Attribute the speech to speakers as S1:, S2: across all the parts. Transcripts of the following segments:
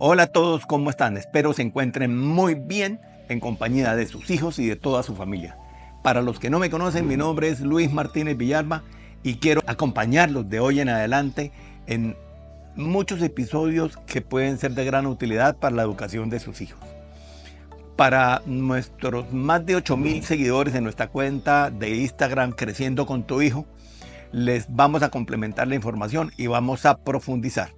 S1: Hola a todos, ¿cómo están? Espero se encuentren muy bien en compañía de sus hijos y de toda su familia. Para los que no me conocen, mi nombre es Luis Martínez Villalba y quiero acompañarlos de hoy en adelante en muchos episodios que pueden ser de gran utilidad para la educación de sus hijos. Para nuestros más de 8,000 seguidores en nuestra cuenta de Instagram Creciendo con tu hijo, les vamos a complementar la información y vamos a profundizar.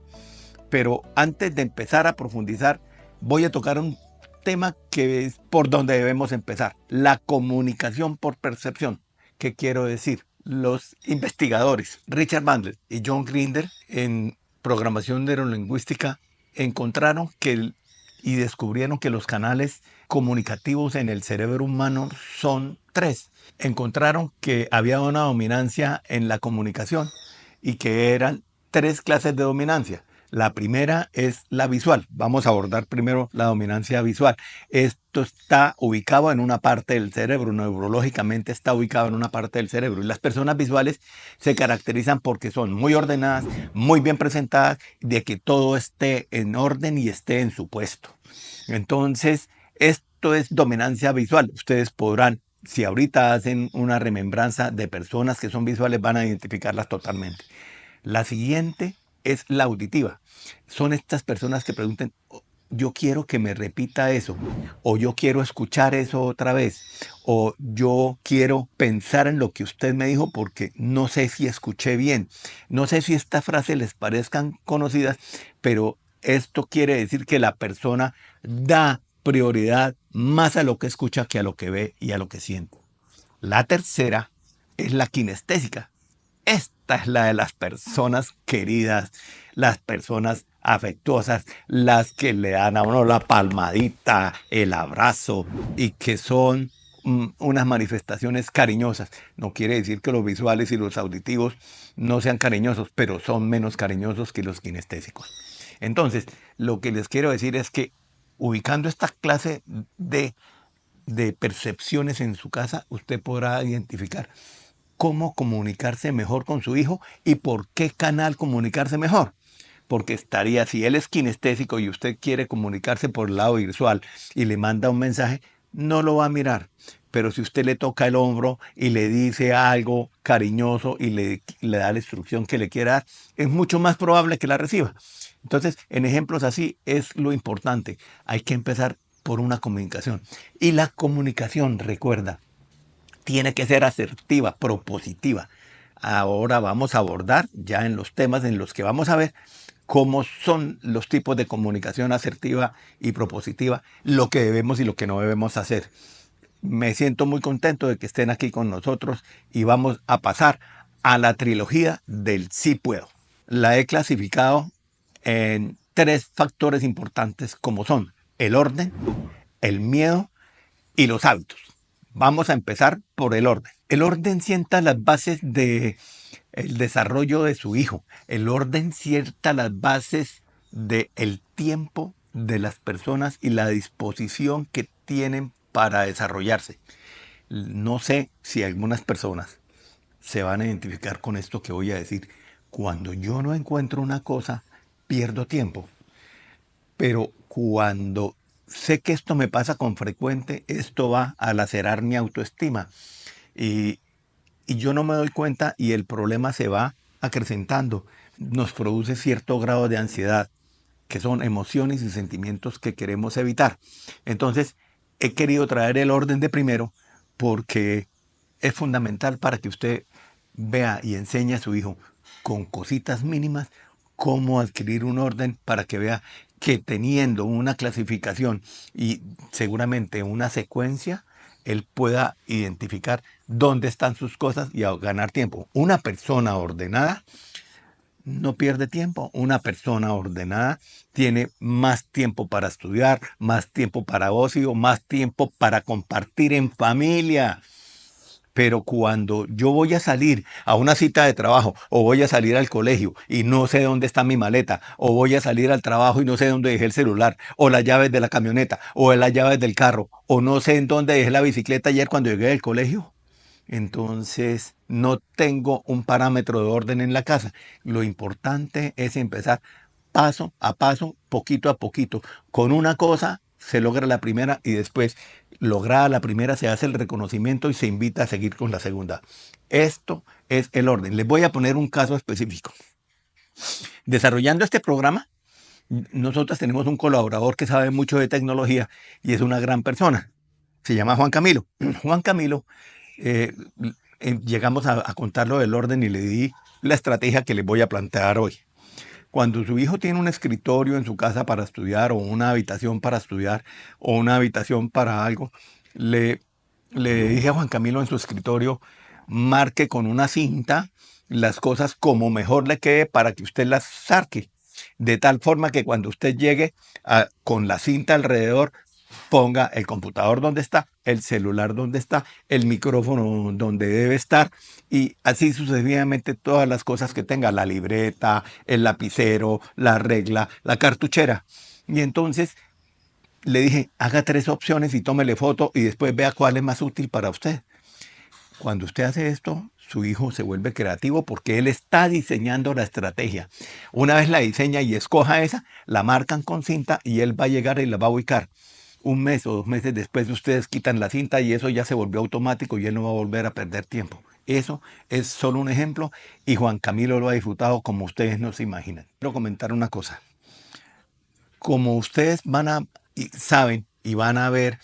S1: Pero antes de empezar a profundizar, voy a tocar un tema que es por donde debemos empezar: la comunicación por percepción. ¿Qué quiero decir? Los investigadores Richard Bandler y John Grinder en programación neurolingüística encontraron y descubrieron que los canales comunicativos en el cerebro humano son tres. Encontraron que había una dominancia en la comunicación y que eran tres clases de dominancia. La primera es la visual. Vamos a abordar primero la dominancia visual. Esto está ubicado en una parte del cerebro, neurológicamente está ubicado en una parte del cerebro. Y las personas visuales se caracterizan porque son muy ordenadas, muy bien presentadas, de que todo esté en orden y esté en su puesto. Entonces, esto es dominancia visual. Ustedes podrán, si ahorita hacen una remembranza de personas que son visuales, van a identificarlas totalmente. La siguiente es la auditiva. Son estas personas que preguntan: yo quiero que me repita eso, o yo quiero escuchar eso otra vez, o yo quiero pensar en lo que usted me dijo porque no sé si escuché bien. No sé si estas frases les parezcan conocidas, pero esto quiere decir que la persona da prioridad más a lo que escucha que a lo que ve y a lo que siente. La tercera es la kinestésica. Esta es la de las personas queridas, las personas afectuosas, las que le dan a uno la palmadita, el abrazo, y que son unas manifestaciones cariñosas. No quiere decir que los visuales y los auditivos no sean cariñosos, pero son menos cariñosos que los kinestésicos. Entonces, lo que les quiero decir es que ubicando esta clase de percepciones en su casa, usted podrá identificar cómo comunicarse mejor con su hijo y por qué canal comunicarse mejor. Porque estaría, si él es kinestésico y usted quiere comunicarse por el lado visual y le manda un mensaje, no lo va a mirar. Pero si usted le toca el hombro y le dice algo cariñoso y le da la instrucción que le quiera dar, es mucho más probable que la reciba. Entonces, en ejemplos así es lo importante. Hay que empezar por una comunicación. Y la comunicación, recuerda, tiene que ser asertiva, propositiva. Ahora vamos a abordar ya en los temas en los que vamos a ver cómo son los tipos de comunicación asertiva y propositiva, lo que debemos y lo que no debemos hacer. Me siento muy contento de que estén aquí con nosotros y vamos a pasar a la trilogía del sí puedo. La he clasificado en tres factores importantes como son el orden, el miedo y los hábitos. Vamos a empezar por el orden. El orden sienta las bases del desarrollo de su hijo. El orden sienta las bases del tiempo de las personas y la disposición que tienen para desarrollarse. No sé si algunas personas se van a identificar con esto que voy a decir. Cuando yo no encuentro una cosa, pierdo tiempo. Pero cuando sé que esto me pasa con frecuente, esto va a lacerar mi autoestima. Y, y yo no me doy cuenta y el problema se va acrecentando. Nos produce cierto grado de ansiedad, que son emociones y sentimientos que queremos evitar. Entonces, he querido traer el orden de primero porque es fundamental para que usted vea y enseñe a su hijo con cositas mínimas cómo adquirir un orden para que vea que teniendo una clasificación y seguramente una secuencia, él pueda identificar dónde están sus cosas y a ganar tiempo. Una persona ordenada no pierde tiempo. Una persona ordenada tiene más tiempo para estudiar, más tiempo para ocio, más tiempo para compartir en familia. Pero cuando yo voy a salir a una cita de trabajo o voy a salir al colegio y no sé dónde está mi maleta, o voy a salir al trabajo y no sé dónde dejé el celular, o las llaves de la camioneta, o las llaves del carro, o no sé en dónde dejé la bicicleta ayer cuando llegué del colegio, entonces no tengo un parámetro de orden en la casa. Lo importante es empezar paso a paso, poquito a poquito. Con una cosa se logra la primera y después, lograda la primera, se hace el reconocimiento y se invita a seguir con la segunda. Esto es el orden. Les voy a poner un caso específico. Desarrollando este programa, nosotros tenemos un colaborador que sabe mucho de tecnología y es una gran persona. Se llama Juan Camilo. Juan Camilo, eh, llegamos a contarlo del orden y le di la estrategia que les voy a plantear hoy. Cuando su hijo tiene un escritorio en su casa para estudiar o una habitación para estudiar o una habitación para algo, le, le dije a Juan Camilo en su escritorio, marque con una cinta las cosas como mejor le quede para que usted las saque. De tal forma que cuando usted llegue con la cinta alrededor, ponga el computador donde está, el celular donde está, el micrófono donde debe estar y así sucesivamente todas las cosas que tenga, la libreta, el lapicero, la regla, la cartuchera. Y entonces le dije, haga 3 opciones y tómele foto y después vea cuál es más útil para usted. Cuando usted hace esto, su hijo se vuelve creativo porque él está diseñando la estrategia. Una vez la diseña y escoja esa, la marcan con cinta y él va a llegar y la va a ubicar. 1 mes o 2 meses después ustedes quitan la cinta y eso ya se volvió automático y él no va a volver a perder tiempo. Eso es solo un ejemplo y Juan Camilo lo ha disfrutado como ustedes no se imaginan. Quiero comentar una cosa. Como ustedes saben y van a ver,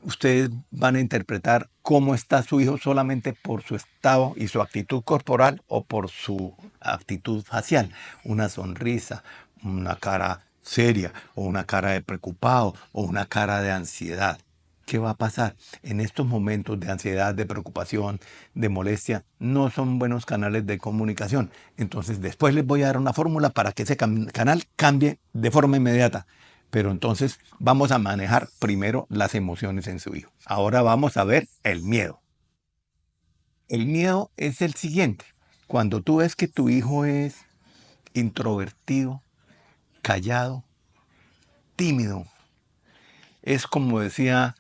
S1: ustedes van a interpretar cómo está su hijo solamente por su estado y su actitud corporal o por su actitud facial. Una sonrisa, una cara seria o una cara de preocupado o una cara de ansiedad. ¿Qué va a pasar? En estos momentos de ansiedad, de preocupación, de molestia, no son buenos canales de comunicación. Entonces después les voy a dar una fórmula para que ese canal cambie de forma inmediata. Pero entonces vamos a manejar primero las emociones en su hijo. Ahora vamos a ver el miedo. El miedo es el siguiente. Cuando tú ves que tu hijo es introvertido, callado, tímido, es como decía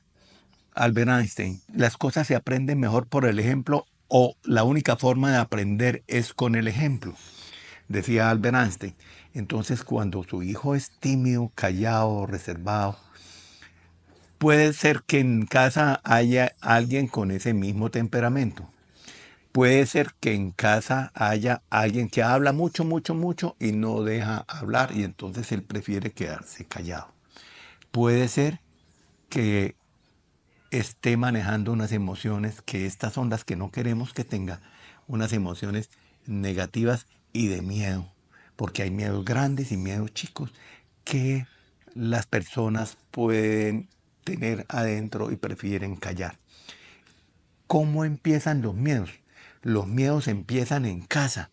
S1: Albert Einstein, las cosas se aprenden mejor por el ejemplo o la única forma de aprender es con el ejemplo, decía Albert Einstein. Entonces, cuando su hijo es tímido, callado, reservado, puede ser que en casa haya alguien con ese mismo temperamento. Puede ser que en casa haya alguien que habla mucho, mucho, mucho y no deja hablar y entonces él prefiere quedarse callado. Puede ser que esté manejando unas emociones que estas son las que no queremos que tenga, unas emociones negativas y de miedo, porque hay miedos grandes y miedos chicos que las personas pueden tener adentro y prefieren callar. ¿Cómo empiezan los miedos? Los miedos empiezan en casa.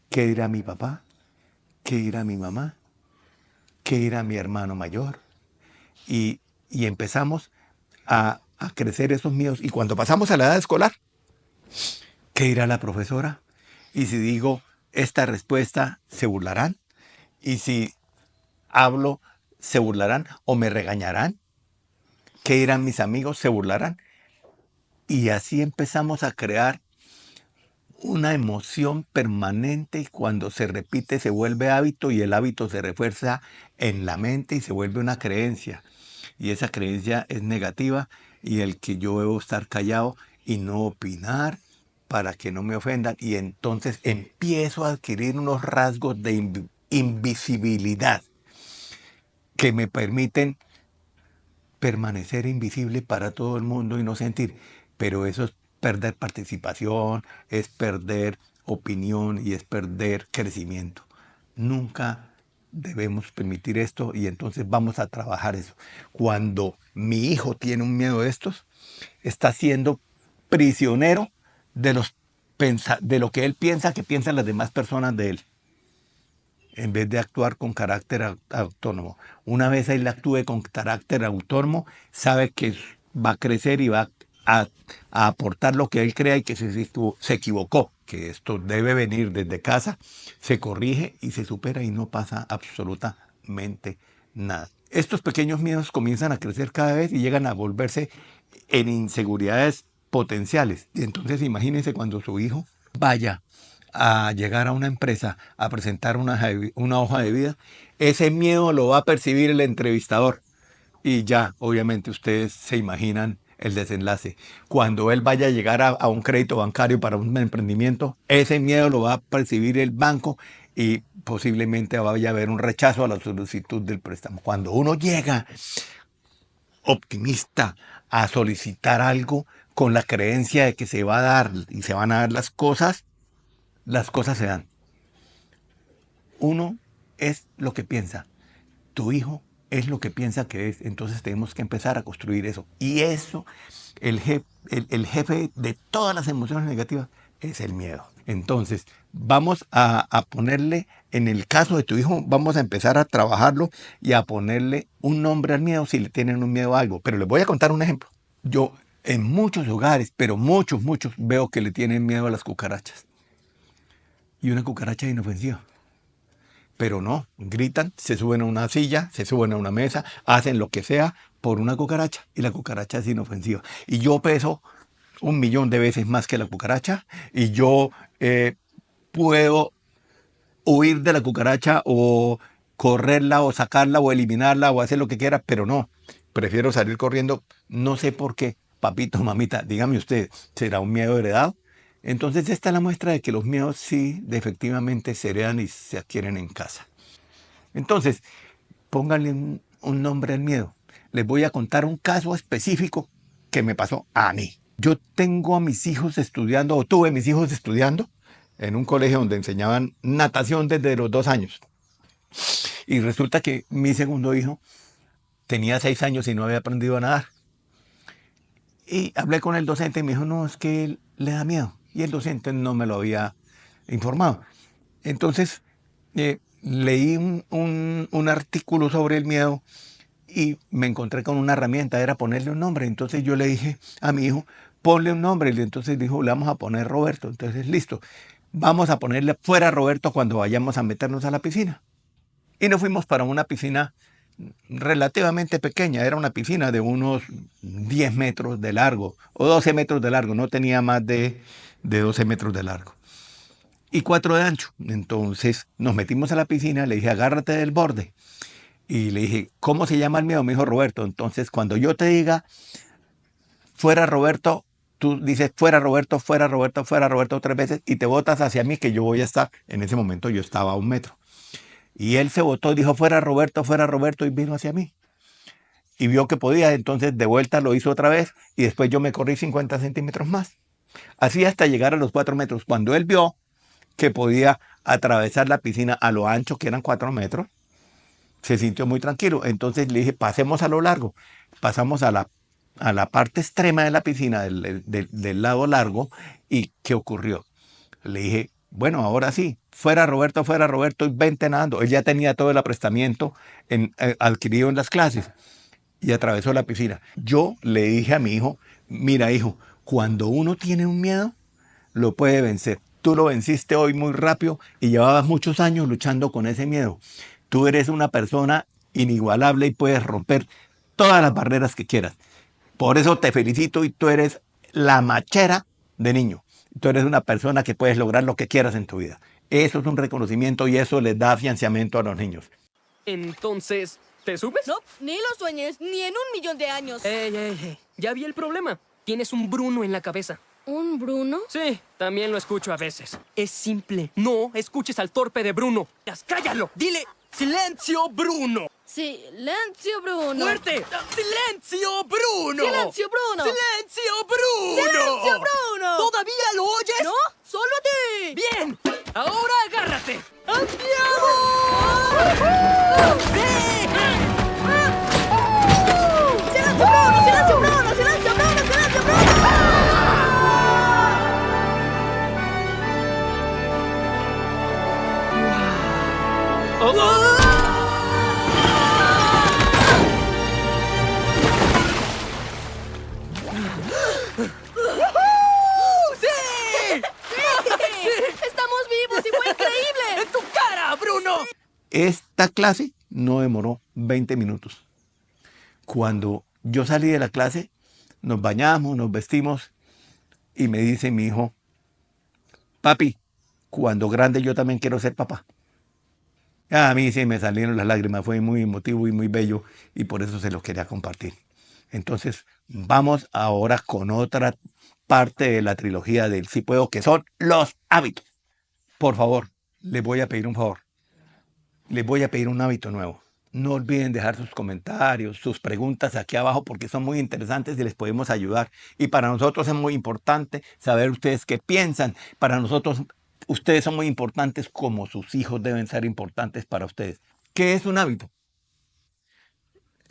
S1: ¿Qué dirá mi papá? ¿Qué dirá mi mamá? ¿Qué dirá mi hermano mayor? Y empezamos a crecer esos miedos. Y cuando pasamos a la edad escolar, ¿qué dirá la profesora? Y si digo esta respuesta, ¿se burlarán? Y si hablo, ¿se burlarán o me regañarán? ¿Qué dirán mis amigos? ¿Se burlarán? Y así empezamos a crear una emoción permanente y cuando se repite se vuelve hábito y el hábito se refuerza en la mente y se vuelve una creencia. Y esa creencia es negativa y el que yo debo estar callado y no opinar para que no me ofendan. Y entonces empiezo a adquirir unos rasgos de invisibilidad que me permiten permanecer invisible para todo el mundo y no sentir. Pero eso es perder participación, es perder opinión y es perder crecimiento. Nunca debemos permitir esto y entonces vamos a trabajar eso. Cuando mi hijo tiene un miedo de estos, está siendo prisionero de de lo que él piensa que piensan las demás personas de él, en vez de actuar con carácter autónomo. Una vez él actúe con carácter autónomo, sabe que va a crecer y va a aportar lo que él crea y que se equivocó, que esto debe venir desde casa, se corrige y se supera y no pasa absolutamente nada. Estos pequeños miedos comienzan a crecer cada vez y llegan a volverse en inseguridades potenciales. Y entonces imagínense cuando su hijo vaya a llegar a una empresa a presentar una hoja de vida, ese miedo lo va a percibir el entrevistador. Y ya, obviamente, ustedes se imaginan el desenlace. Cuando él vaya a llegar a un crédito bancario para un emprendimiento, ese miedo lo va a percibir el banco y posiblemente vaya a haber un rechazo a la solicitud del préstamo. Cuando uno llega optimista a solicitar algo con la creencia de que se va a dar y se van a dar las cosas se dan. Uno es lo que piensa. Tu hijo es lo que piensa que es. Entonces tenemos que empezar a construir eso. Y eso, el jefe de todas las emociones negativas es el miedo. Entonces, vamos a ponerle, en el caso de tu hijo, vamos a empezar a trabajarlo y a ponerle un nombre al miedo si le tienen un miedo a algo. Pero les voy a contar un ejemplo. Yo en muchos hogares, pero muchos, veo que le tienen miedo a las cucarachas. Y una cucaracha es inofensiva. Pero no, gritan, se suben a una silla, se suben a una mesa, hacen lo que sea por una cucaracha y la cucaracha es inofensiva. Y yo peso 1.000.000 de veces más que la cucaracha y yo puedo huir de la cucaracha o correrla o sacarla o eliminarla o hacer lo que quiera, pero no, prefiero salir corriendo, no sé por qué. Papito, mamita, dígame usted, ¿será un miedo heredado? Entonces esta es la muestra de que los miedos sí, efectivamente, se heredan y se adquieren en casa. Entonces, pónganle un nombre al miedo. Les voy a contar un caso específico que me pasó a mí. Yo tengo a mis hijos estudiando, o tuve mis hijos estudiando, en un colegio donde enseñaban natación desde los 2 años. Y resulta que mi segundo hijo tenía 6 años y no había aprendido a nadar. Y hablé con el docente y me dijo, no, es que él le da miedo. Y el docente no me lo había informado. Entonces, leí un artículo sobre el miedo y me encontré con una herramienta, era ponerle un nombre. Entonces yo le dije a mi hijo, ponle un nombre. Y entonces dijo, le vamos a poner Roberto. Entonces, listo, vamos a ponerle fuera Roberto cuando vayamos a meternos a la piscina. Y nos fuimos para una piscina relativamente pequeña, era una piscina de unos 10 metros de largo o 12 metros de largo, no tenía más de 12 metros de largo y 4 de ancho. Entonces nos metimos a la piscina, le dije, agárrate del borde. Y le dije, ¿cómo se llama el miedo? Me dijo Roberto. Entonces cuando yo te diga, fuera Roberto, tú dices, fuera Roberto, fuera Roberto, fuera Roberto 3 veces y te botas hacia mí que yo voy a estar. En ese momento yo estaba a 1 metro. Y él se botó y dijo, fuera Roberto, y vino hacia mí. Y vio que podía, entonces de vuelta lo hizo otra vez y después yo me corrí 50 centímetros más. Así hasta llegar a los 4 metros. Cuando él vio que podía atravesar la piscina a lo ancho, que eran 4 metros, se sintió muy tranquilo. Entonces le dije, pasemos a lo largo. Pasamos a la parte extrema de la piscina, del lado largo. ¿Y qué ocurrió? Le dije, bueno, ahora sí, fuera Roberto, y vente nadando. Él ya tenía todo el aprestamiento adquirido en las clases y atravesó la piscina. Yo le dije a mi hijo, mira hijo, cuando uno tiene un miedo, lo puede vencer. Tú lo venciste hoy muy rápido y llevabas muchos años luchando con ese miedo. Tú eres una persona inigualable y puedes romper todas las barreras que quieras. Por eso te felicito y tú eres la machera de niño. Tú eres una persona que puedes lograr lo que quieras en tu vida. Eso es un reconocimiento y eso les da financiamiento a los niños.
S2: Entonces, ¿te subes?
S3: No, ni lo sueñes, ni en 1.000.000 de años.
S2: Ey, ya vi el problema. Tienes un Bruno en la cabeza.
S3: ¿Un Bruno?
S2: Sí, también lo escucho a veces. Es simple. No escuches al torpe de Bruno. ¡Cállalo! Dile, ¡silencio, Bruno!
S3: Silencio, Bruno.
S2: ¡Fuerte! ¡Silencio, Bruno!
S3: ¡Silencio, Bruno!
S2: ¡Silencio, Bruno!
S3: ¡Silencio, Bruno!
S2: ¿Todavía lo oyes?
S3: ¿No? ¡Solo a ti!
S2: ¡Bien! ¡Ahora agárrate! ¡Andiamo!
S3: ¡Silencio, Bruno! ¡Silencio, Bruno! ¡Silencio, Bruno! ¡Silencio, Bruno!
S2: ¡Sí!
S3: ¡Estamos vivos y fue increíble!
S2: ¡En tu cara, Bruno!
S1: Esta clase no demoró 20 minutos. Cuando yo salí de la clase, nos bañamos, nos vestimos y me dice mi hijo, papi, cuando grande yo también quiero ser papá. A mí sí me salieron las lágrimas, fue muy emotivo y muy bello y por eso se los quería compartir. Entonces, vamos ahora con otra parte de la trilogía del Sí Puedo, que son los hábitos. Por favor, les voy a pedir un favor. Les voy a pedir un hábito nuevo. No olviden dejar sus comentarios, sus preguntas aquí abajo porque son muy interesantes y les podemos ayudar. Y para nosotros es muy importante saber ustedes qué piensan. Para nosotros, ustedes son muy importantes como sus hijos deben ser importantes para ustedes. ¿Qué es un hábito?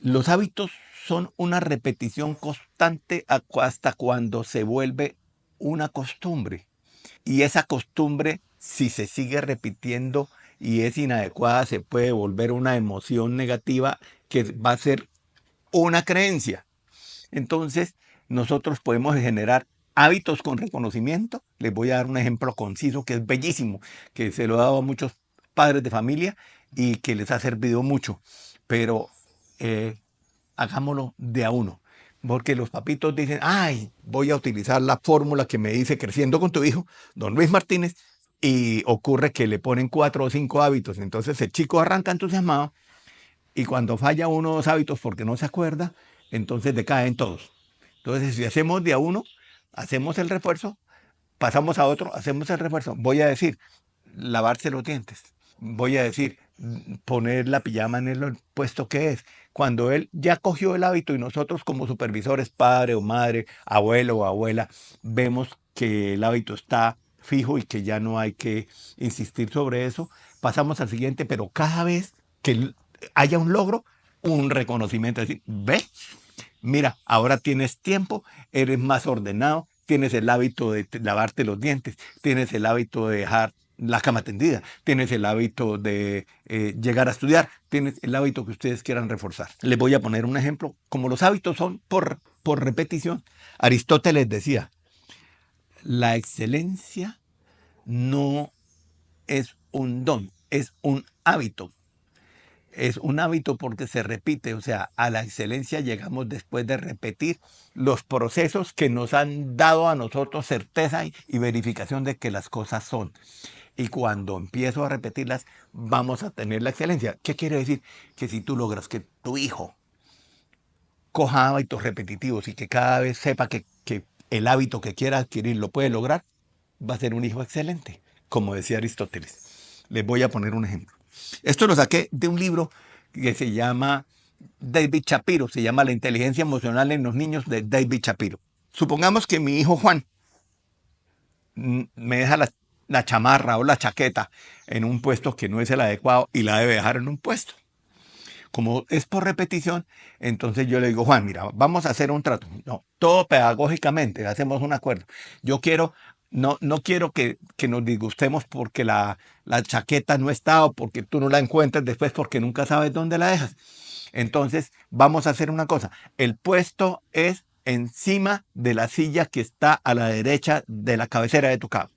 S1: Los hábitos son una repetición constante hasta cuando se vuelve una costumbre. Y esa costumbre, si se sigue repitiendo y es inadecuada, se puede volver una emoción negativa que va a ser una creencia. Entonces, nosotros podemos generar hábitos con reconocimiento. Les voy a dar un ejemplo conciso que es bellísimo, que se lo he dado a muchos padres de familia y que les ha servido mucho. Pero hagámoslo de a uno. Porque los papitos dicen, ay, voy a utilizar la fórmula que me dice Creciendo con tu hijo, don Luis Martínez, y ocurre que le ponen 4 o 5 hábitos. Entonces el chico arranca entusiasmado y cuando falla uno o dos hábitos porque no se acuerda, entonces decaen todos. Entonces si hacemos de a uno, hacemos el refuerzo, pasamos a otro, hacemos el refuerzo. Voy a decir, lavarse los dientes. Voy a decir, poner la pijama en el puesto que es. Cuando él ya cogió el hábito y nosotros como supervisores, padre o madre, abuelo o abuela, vemos que el hábito está fijo y que ya no hay que insistir sobre eso, pasamos al siguiente, pero cada vez que haya un logro, un reconocimiento, decir, ve, mira, ahora tienes tiempo, eres más ordenado, tienes el hábito de lavarte los dientes, tienes el hábito de dejar la cama tendida, tienes el hábito de llegar a estudiar, tienes el hábito que ustedes quieran reforzar. Les voy a poner un ejemplo. Como los hábitos son por repetición, Aristóteles decía, la excelencia no es un don, es un hábito. Es un hábito porque se repite, o sea, a la excelencia llegamos después de repetir los procesos que nos han dado a nosotros certeza y verificación de que las cosas son. Y cuando empiezo a repetirlas, vamos a tener la excelencia. ¿Qué quiere decir? Que si tú logras que tu hijo coja hábitos repetitivos y que cada vez sepa que el hábito que quiera adquirir lo puede lograr, va a ser un hijo excelente, como decía Aristóteles. Les voy a poner un ejemplo. Esto lo saqué de un libro que se llama David Shapiro, se llama La inteligencia emocional en los niños de David Shapiro. Supongamos que mi hijo Juan me deja la chamarra o la chaqueta en un puesto que no es el adecuado y la debe dejar en un puesto. Como es por repetición, entonces yo le digo, Juan, mira, vamos a hacer un trato. No, todo pedagógicamente, hacemos un acuerdo. Yo quiero, no quiero que nos disgustemos porque la chaqueta no está o porque tú no la encuentres después porque nunca sabes dónde la dejas. Entonces, vamos a hacer una cosa. El puesto es encima de la silla que está a la derecha de la cabecera de tu cama.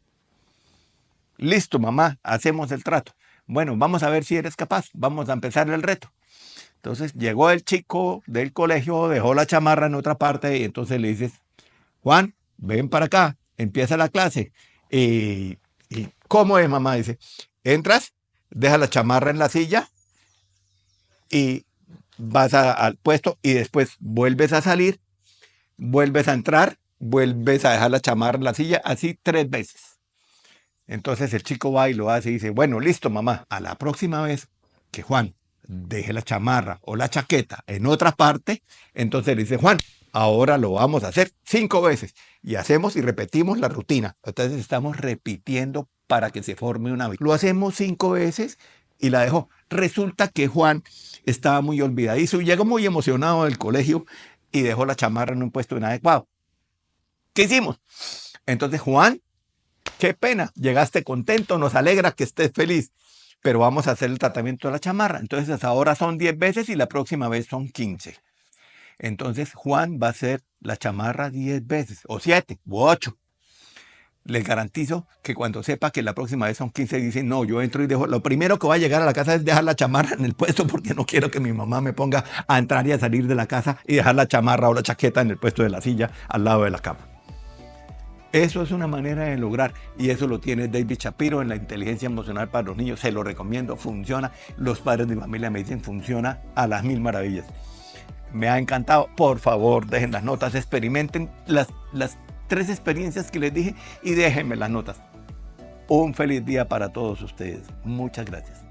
S1: Listo, mamá, hacemos el trato. Bueno, vamos a ver si eres capaz. Vamos a empezar el reto. Entonces llegó el chico del colegio, dejó la chamarra en otra parte y entonces le dices, Juan, ven para acá, empieza la clase. ¿Y cómo es, mamá? Dice, entras, deja la chamarra en la silla y vas al puesto y después vuelves a salir, vuelves a entrar, vuelves a dejar la chamarra en la silla, así 3 veces. Entonces el chico va y lo hace y dice, bueno, listo, mamá, a la próxima vez que Juan deje la chamarra o la chaqueta en otra parte, entonces le dice, Juan, ahora lo vamos a hacer 5 veces. Y hacemos y repetimos la rutina. Entonces estamos repitiendo para que se forme un hábito. Lo hacemos 5 veces y la dejó. Resulta que Juan estaba muy olvidadizo y llegó muy emocionado del colegio y dejó la chamarra en un puesto inadecuado. ¿Qué hicimos? Entonces, Juan, qué pena, llegaste contento, nos alegra que estés feliz, pero vamos a hacer el tratamiento de la chamarra. Entonces ahora son 10 veces y la próxima vez son 15. Entonces Juan va a hacer la chamarra 10 veces, o 7, o 8. Les garantizo que cuando sepa que la próxima vez son 15, dicen, no, yo entro y dejo, lo primero que va a llegar a la casa es dejar la chamarra en el puesto porque no quiero que mi mamá me ponga a entrar y a salir de la casa y dejar la chamarra o la chaqueta en el puesto de la silla al lado de la cama. Eso es una manera de lograr, y eso lo tiene David Shapiro en la inteligencia emocional para los niños. Se lo recomiendo, funciona. Los padres de mi familia me dicen funciona a las mil maravillas. Me ha encantado. Por favor, dejen las notas, experimenten las 3 experiencias que les dije y déjenme las notas. Un feliz día para todos ustedes. Muchas gracias.